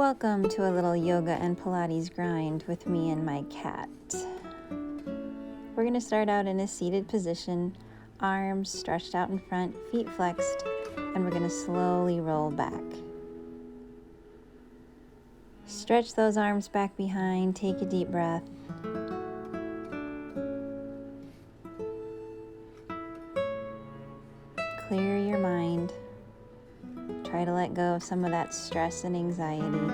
Welcome to a little yoga and Pilates grind with me and my cat. We're going to start out in a seated position, arms stretched out in front, feet flexed, and we're going to slowly roll back. Stretch those arms back behind, take a deep breath. Clear your mind. Try to let go of some of that stress and anxiety.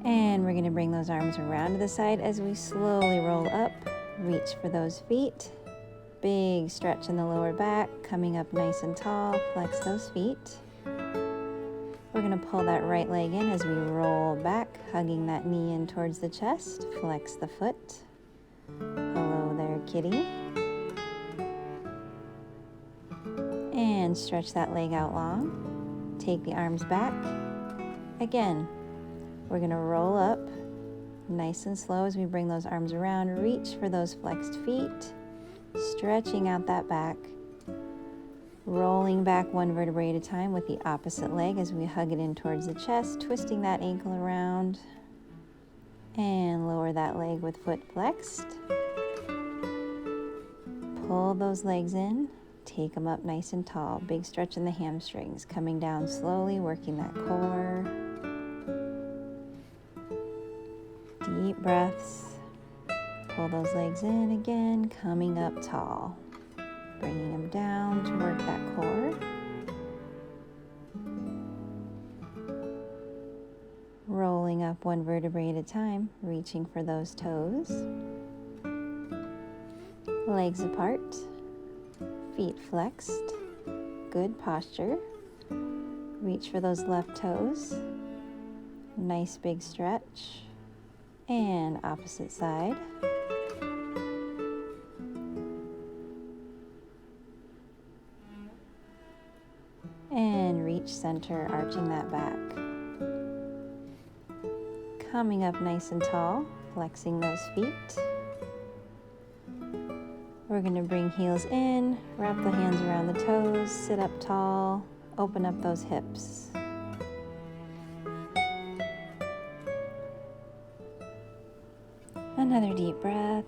And we're going to bring those arms around to the side as we slowly roll up. Reach for those feet. Big stretch in the lower back, coming up nice and tall. Flex those feet. We're going to pull that right leg in as we roll back, hugging that knee in towards the chest. Flex the foot. Hello there, kitty. And stretch that leg out long. Take the arms back. Again, we're going to roll up nice and slow as we bring those arms around. Reach for those flexed feet. Stretching out that back. Rolling back one vertebrae at a time with the opposite leg as we hug it in towards the chest. Twisting that ankle around. And lower that leg with foot flexed. Pull those legs in. Take them up nice and tall. Big stretch in the hamstrings. Coming down slowly, working that core. Deep breaths. Pull those legs in again, coming up tall. Bringing them down to work that core. Rolling up one vertebrae at a time, reaching for those toes. Legs apart. Feet flexed, good posture. Reach for those left toes. Nice big stretch. And opposite side. And reach center, arching that back. Coming up nice and tall, flexing those feet. We're going to bring heels in, wrap the hands around the toes, sit up tall, open up those hips. Another deep breath.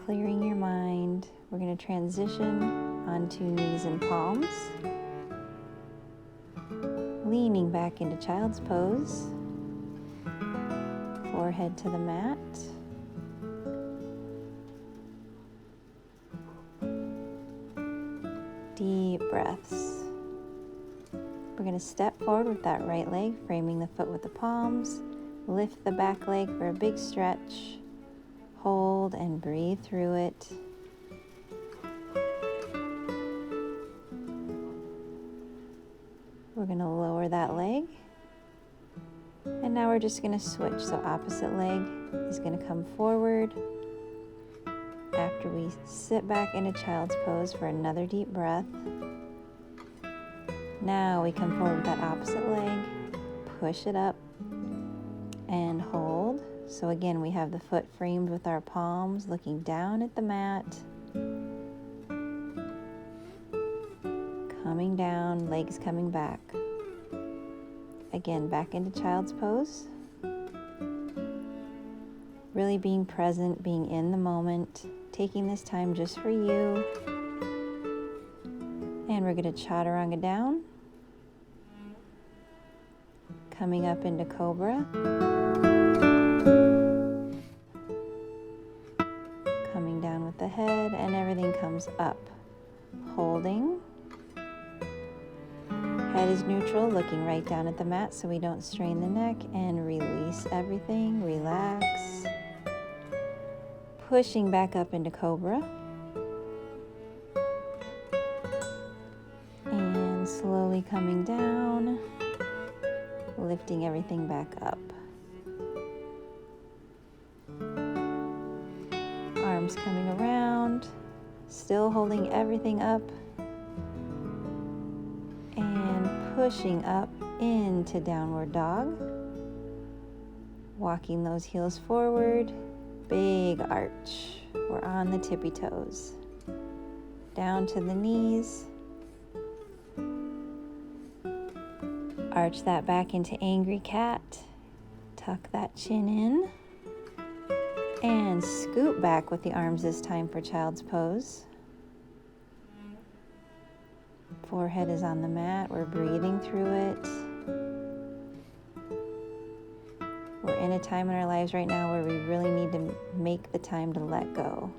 Clearing your mind. We're going to transition onto knees and palms. Leaning back into child's pose, forehead to the mat. Deep breaths. We're going to step forward with that right leg, framing the foot with the palms. Lift the back leg for a big stretch. Hold and breathe through it. We're going to lower that leg. And now we're just going to switch. So opposite leg is going to come forward. After we sit back into child's pose for another deep breath. Now we come forward with that opposite leg. Push it up and hold. So again, we have the foot framed with our palms, looking down at the mat. Coming down, legs coming back. Again, back into child's pose. Really being present, being in the moment, taking this time just for you. And we're going to chaturanga down. Coming up into cobra. Coming down with the head, and everything comes up. Holding. Head is neutral, looking right down at the mat so we don't strain the neck, and release everything, relax. Pushing back up into cobra. And slowly coming down, lifting everything back up. Arms coming around, still holding everything up. Pushing up into downward dog. Walking those heels forward. Big arch. we're on the tippy toes. Down to the knees. Arch that back into angry cat. Tuck that chin in. And scoot back with the arms this time for child's pose. Forehead is on the mat. We're breathing through it. We're in a time in our lives right now where we really need to make the time to let go.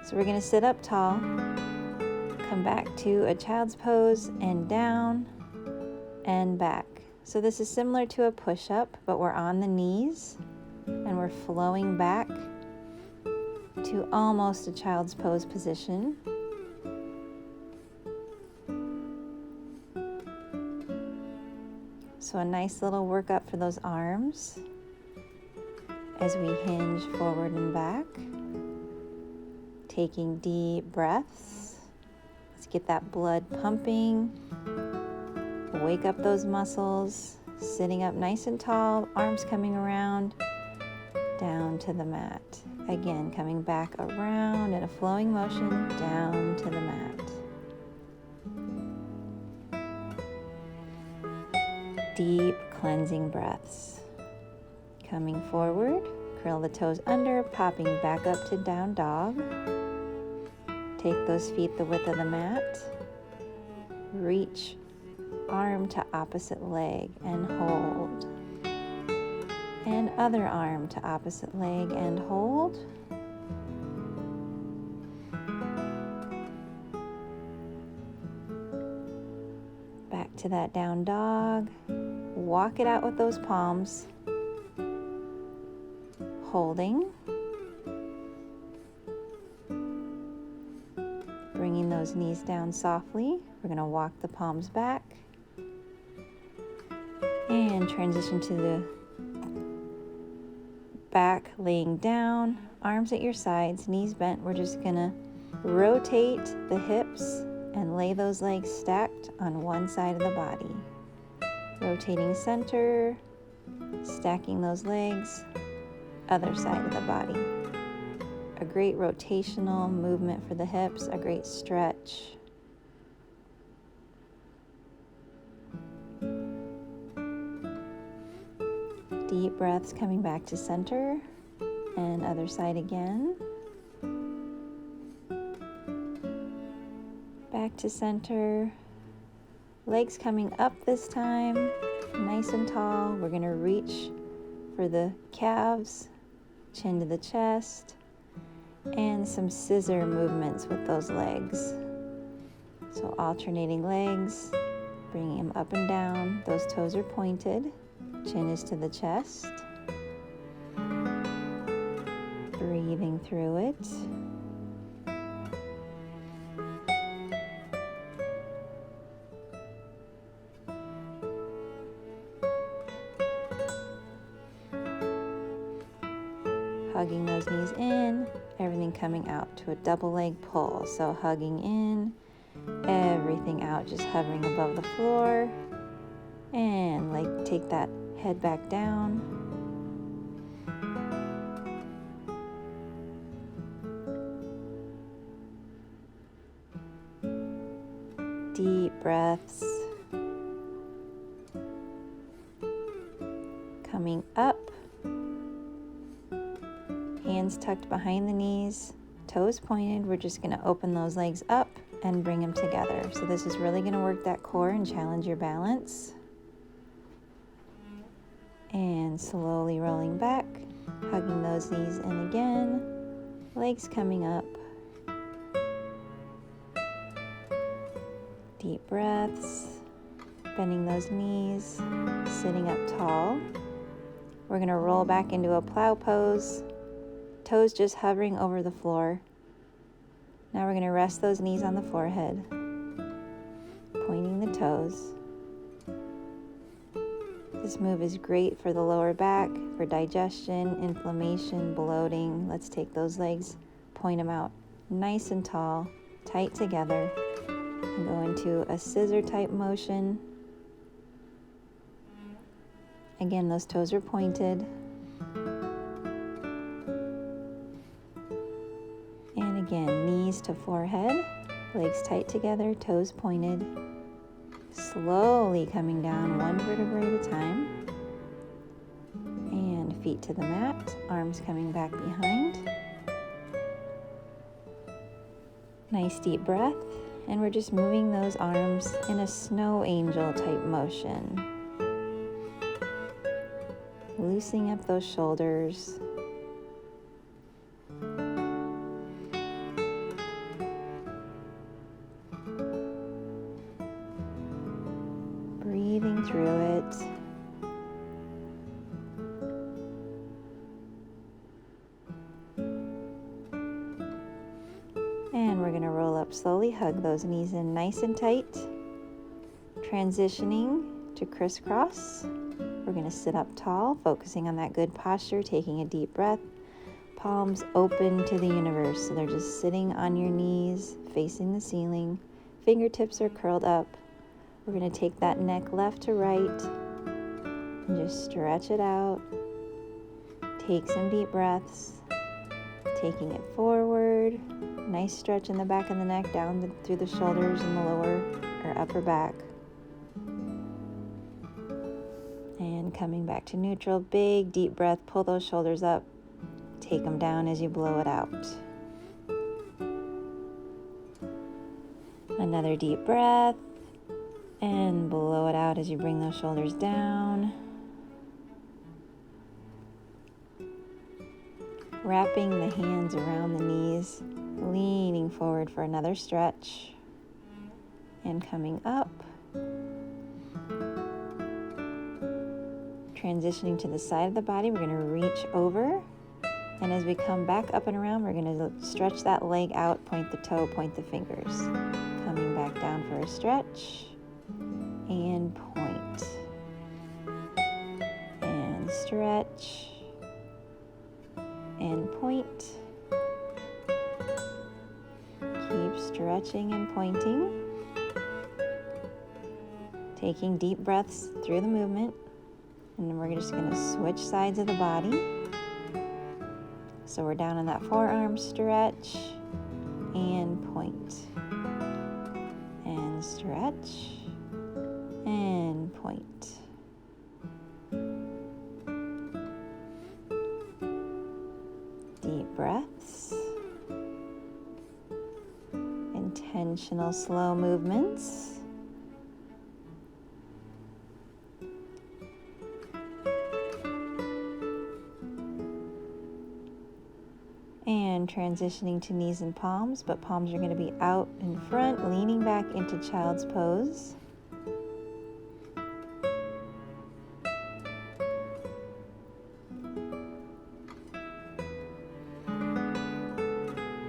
So we're going to sit up tall. Come back to a child's pose and down and back. So this is similar to a push-up, but we're on the knees and we're flowing back to almost a child's pose position. So a nice little workup for those arms as we hinge forward and back. Taking deep breaths. Let's get that blood pumping. Wake up those muscles. Sitting up nice and tall, arms coming around, down to the mat. Again, coming back around in a flowing motion, down to the mat. Deep cleansing breaths. Coming forward, curl the toes under, popping back up to down dog. Take those feet the width of the mat. Reach arm to opposite leg and hold. And other arm to opposite leg and hold. Back to that down dog. Walk it out with those palms. Holding. Bringing those knees down softly. We're going to walk the palms back. And transition to the back, laying down, arms at your sides, knees bent. We're just going to rotate the hips and lay those legs stacked on one side of the body. Rotating center, stacking those legs, other side of the body. A great rotational movement for the hips, a great stretch. Deep breaths coming back to center and other side again. Back to center. Legs coming up this time, nice and tall. We're going to reach for the calves, chin to the chest, and some scissor movements with those legs. So alternating legs, bringing them up and down. Those toes are pointed. Chin is to the chest. Breathing through it. Hugging those knees in, everything coming out to a double leg pull. So hugging in, everything out, just hovering above the floor. And take that head back down. Deep breaths. Coming up. Hands tucked behind the knees, toes pointed. We're just going to open those legs up and bring them together. So this is really going to work that core and challenge your balance. And slowly rolling back, hugging those knees in again, legs coming up. Deep breaths, bending those knees, sitting up tall. We're going to roll back into a plow pose, toes just hovering over the floor. Now we're going to rest those knees on the forehead, pointing the toes. This move is great for the lower back, for digestion, inflammation, bloating. Let's take those legs, point them out nice and tall, tight together, and go into a scissor type motion. Again, those toes are pointed. to forehead, legs tight together, toes pointed. Slowly coming down one vertebrae at a time. And feet to the mat, arms coming back behind. Nice deep breath. And we're just moving those arms in a snow angel type motion. Loosening up those shoulders. Breathing through it. And we're going to roll up slowly, hug those knees in nice and tight. Transitioning to crisscross. We're going to sit up tall, focusing on that good posture, taking a deep breath. Palms open to the universe, so they're just sitting on your knees, facing the ceiling. Fingertips are curled up. We're going to take that neck left to right and just stretch it out. Take some deep breaths. Taking it forward. Nice stretch in the back of the neck, down through the shoulders and the lower or upper back. And coming back to neutral, big deep breath, pull those shoulders up. Take them down as you blow it out. Another deep breath. And blow it out as you bring those shoulders down. Wrapping the hands around the knees, leaning forward for another stretch. And coming up. Transitioning to the side of the body, we're going to reach over. And as we come back up and around, we're going to stretch that leg out, point the toe, point the fingers. Coming back down for a stretch. And point. And stretch. And point. Keep stretching and pointing. Taking deep breaths through the movement. And then we're just going to switch sides of the body. So we're down in that forearm stretch and point. And stretch and point. Deep breaths. Intentional slow movements. And transitioning to knees and palms, but palms are going to be out in front, leaning back into child's pose.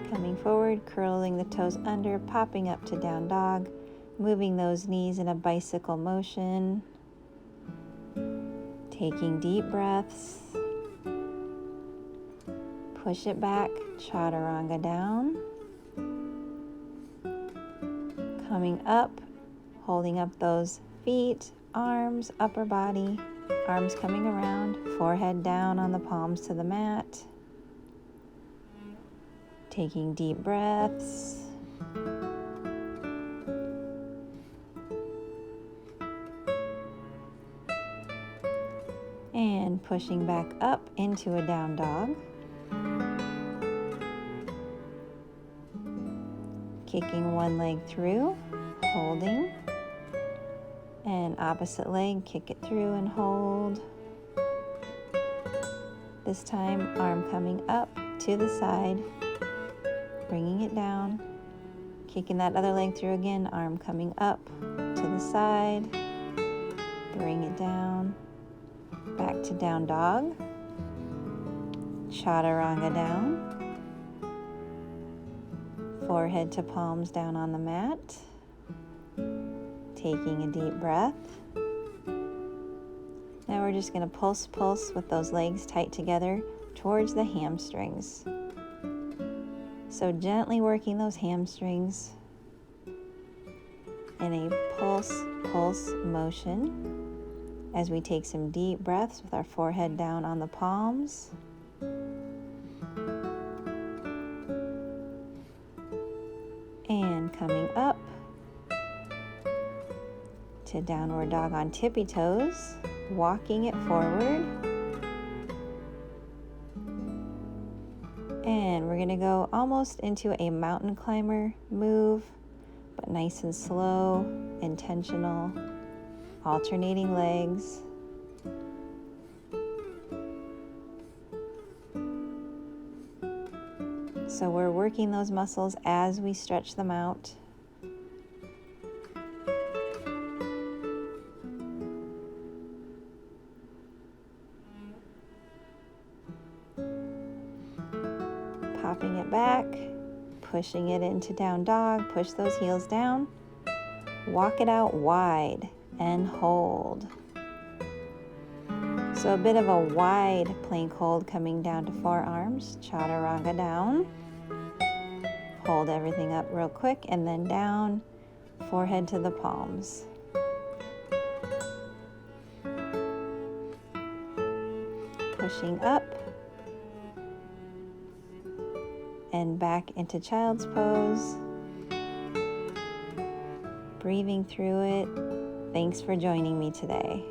Coming forward, curling the toes under, popping up to down dog, moving those knees in a bicycle motion. Taking deep breaths. Push it back, chaturanga down. Coming up, holding up those feet, arms, upper body, arms coming around, forehead down on the palms to the mat. Taking deep breaths. And pushing back up into a down dog. Kicking one leg through, holding, and opposite leg, kick it through and hold. This time, arm coming up to the side, bringing it down, kicking that other leg through again, arm coming up to the side, bring it down, back to down dog, chaturanga down. Forehead to palms down on the mat. Taking a deep breath. Now we're just going to pulse with those legs tight together towards the hamstrings. So gently working those hamstrings in a pulse motion as we take some deep breaths with our forehead down on the palms. And coming up to downward dog on tippy toes, walking it forward. And we're gonna go almost into a mountain climber move, but nice and slow, intentional, alternating legs. So we're working those muscles as we stretch them out. Popping it back, pushing it into down dog, push those heels down, walk it out wide and hold. So a bit of a wide plank hold coming down to forearms, chaturanga down. Hold everything up real quick and then down, forehead to the palms. Pushing up and back into child's pose. Breathing through it. Thanks for joining me today.